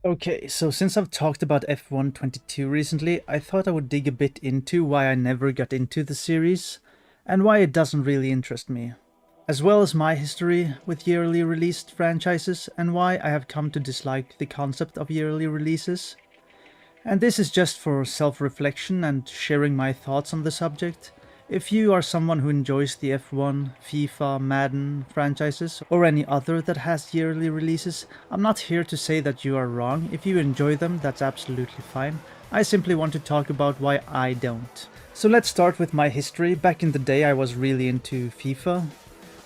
Okay, so since I've talked about F1 22 recently, I thought I would dig a bit into why I never got into the series, and why it doesn't really interest me, as well as my history with yearly released franchises, and why I have come to dislike the concept of yearly releases. And this is just for self-reflection and sharing my thoughts on the subject. If you are someone who enjoys the F1, FIFA, Madden franchises, or any other that has yearly releases, I'm not here to say that you are wrong. If you enjoy them, that's absolutely fine. I simply want to talk about why I don't. So let's start with my history. Back in the day I was really into FIFA.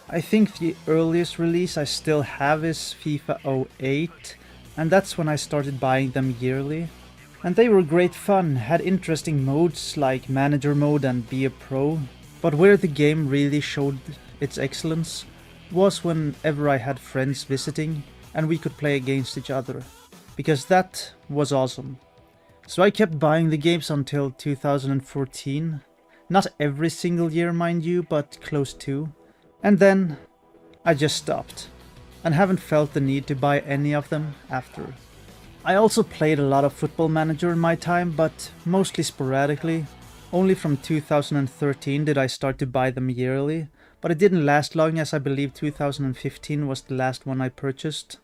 I think the earliest release I still have is FIFA 08, and that's when I started buying them yearly. And they were great fun, had interesting modes like Manager Mode and Be a Pro, but where the game really showed its excellence was whenever I had friends visiting and we could play against each other, because that was awesome. So I kept buying the games until 2014, not every single year mind you, but close to, and then I just stopped, and haven't felt the need to buy any of them after. I also played a lot of Football Manager in my time, but mostly sporadically. Only from 2013 did I start to buy them yearly, but it didn't last long, as I believe 2015 was the last one I purchased.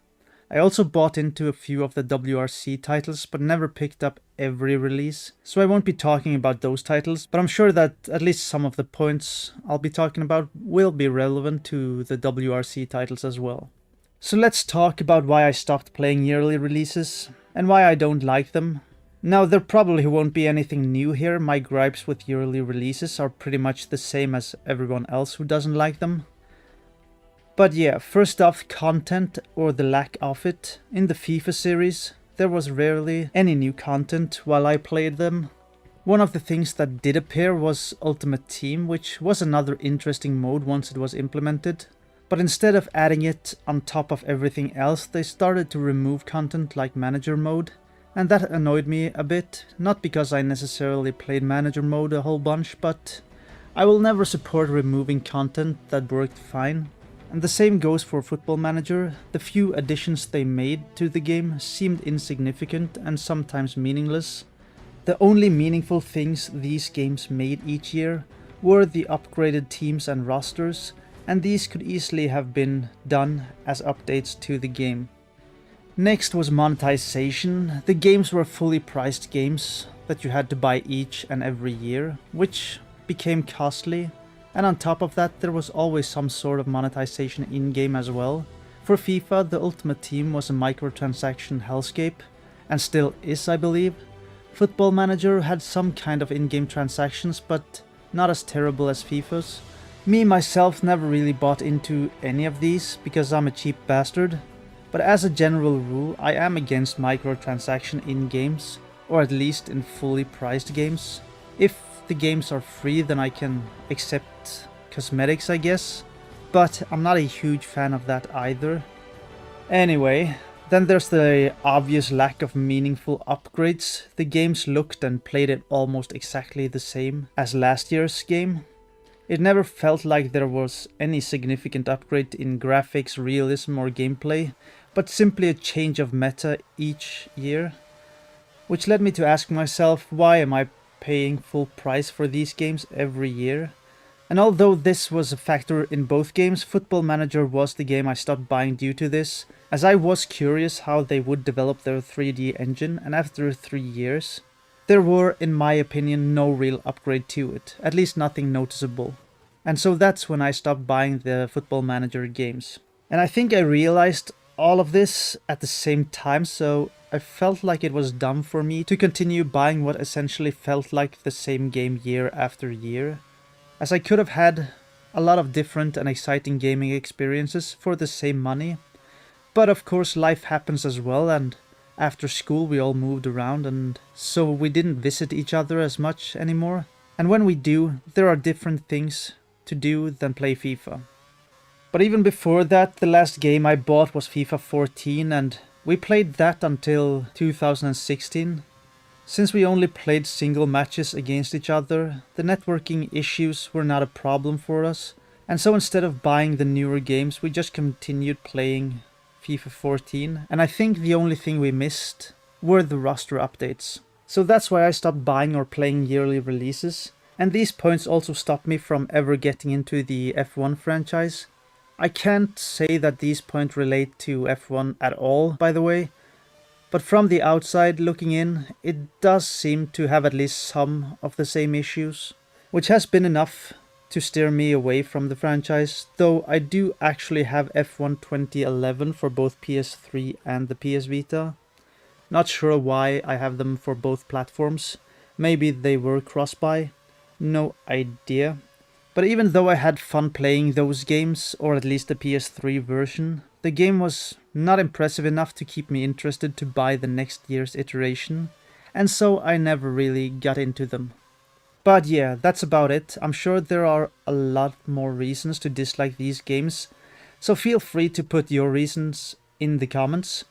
I also bought into a few of the WRC titles, but never picked up every release, so I won't be talking about those titles, but I'm sure that at least some of the points I'll be talking about will be relevant to the WRC titles as well. So let's talk about why I stopped playing yearly releases, and why I don't like them. Now, there probably won't be anything new here. My gripes with yearly releases are pretty much the same as everyone else who doesn't like them. But yeah, first off, content, or the lack of it. In the FIFA series, there was rarely any new content while I played them. One of the things that did appear was Ultimate Team, which was another interesting mode once it was implemented. But instead of adding it on top of everything else, they started to remove content like Manager Mode. And that annoyed me a bit, not because I necessarily played Manager Mode a whole bunch, but I will never support removing content that worked fine. And the same goes for Football Manager. The few additions they made to the game seemed insignificant and sometimes meaningless. The only meaningful things these games made each year were the upgraded teams and rosters, and these could easily have been done as updates to the game. Next was monetization. The games were fully priced games that you had to buy each and every year, which became costly, and on top of that there was always some sort of monetization in-game as well. For FIFA, the Ultimate Team was a microtransaction hellscape, and still is, I believe. Football Manager had some kind of in-game transactions, but not as terrible as FIFA's. Me myself never really bought into any of these because I'm a cheap bastard, but as a general rule I am against microtransaction in games, or at least in fully priced games. If the games are free then I can accept cosmetics, I guess, but I'm not a huge fan of that either. Anyway, then there's the obvious lack of meaningful upgrades. The games looked and played it almost exactly the same as last year's game. It never felt like there was any significant upgrade in graphics, realism or gameplay, but simply a change of meta each year. Which led me to ask myself, why am I paying full price for these games every year? And although this was a factor in both games, Football Manager was the game I stopped buying due to this, as I was curious how they would develop their 3D engine, and after 3 years, there were, in my opinion, no real upgrade to it, at least nothing noticeable. And so that's when I stopped buying the Football Manager games. And I think I realized all of this at the same time, so I felt like it was dumb for me to continue buying what essentially felt like the same game year after year, as I could have had a lot of different and exciting gaming experiences for the same money. But of course life happens as well, and after school we all moved around, and so we didn't visit each other as much anymore. And when we do, there are different things to do than play FIFA. But even before that, the last game I bought was FIFA 14, and we played that until 2016. Since we only played single matches against each other, the networking issues were not a problem for us, and so instead of buying the newer games, we just continued playing FIFA 14, and I think the only thing we missed were the roster updates. So that's why I stopped buying or playing yearly releases, and these points also stopped me from ever getting into the F1 franchise. I can't say that these points relate to F1 at all, by the way, but from the outside looking in, it does seem to have at least some of the same issues, which has been enough to steer me away from the franchise, though I do actually have F1 2011 for both PS3 and the PS Vita. Not sure why I have them for both platforms. Maybe they were cross-buy. No idea. But even though I had fun playing those games, or at least the PS3 version, the game was not impressive enough to keep me interested to buy the next year's iteration, and so I never really got into them. But yeah, that's about it. I'm sure there are a lot more reasons to dislike these games, so feel free to put your reasons in the comments.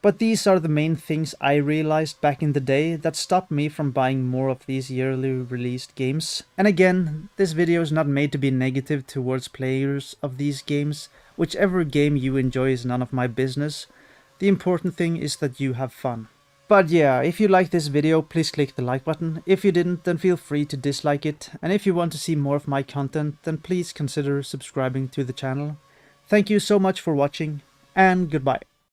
But these are the main things I realized back in the day that stopped me from buying more of these yearly released games. And again, this video is not made to be negative towards players of these games. Whichever game you enjoy is none of my business. The important thing is that you have fun. But yeah, if you like this video, please click the like button. If you didn't, then feel free to dislike it. And if you want to see more of my content, then please consider subscribing to the channel. Thank you so much for watching, and goodbye.